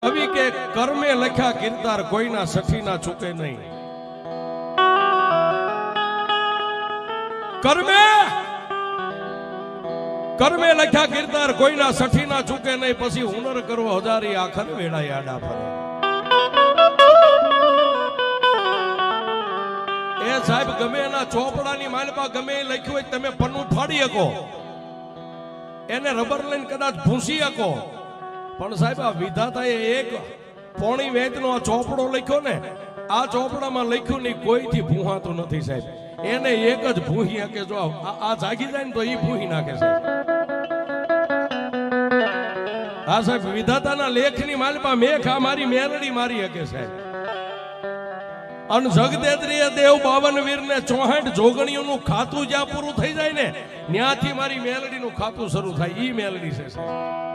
કવિ કે કર્મે લખ્યા કિરદાર કોઈના સઠીના ચૂકે નહીં. કર્મે કર્મે લખ્યા કિરદાર કોઈના સઠીના ચૂકે નહીં. પછી હુનર કરવો હજારી આખર વેળાએ આડા ફરે. એ સાહેબ ગમે એના ચોપડાની માલપા ગમે એ લખ્યું હોય તમે પન્નું ફાડી શકો, એને રબર લઈને કદાચ ભૂંસી શકો, પણ સાહેબ આ વિધાતાએ એક પોણી વેચનો આ ચોપડો લખ્યો ને, આ ચોપડામાં લખ્યું નહીં કોઈથી ભૂહાતું નથી સાહેબ. એને એક જ ભૂહી શકે. જો આ જાગી જાય ને તો એ ભૂહી નાખે સાહેબ. હા સાહેબ વિધાતાના લેખની માલપા મેઘ આ મારી મેલડી મારી શકે સાહેબ. અને જગદેદ્રીય દેવ 52 વીરને 64 જોગણીઓનું ખાતું જ્યાં પૂરું થઈ જાય ને ત્યાંથી મારી મેલડીનું ખાતું શરૂ થાય. ઈ મેલડી છે સાહેબ.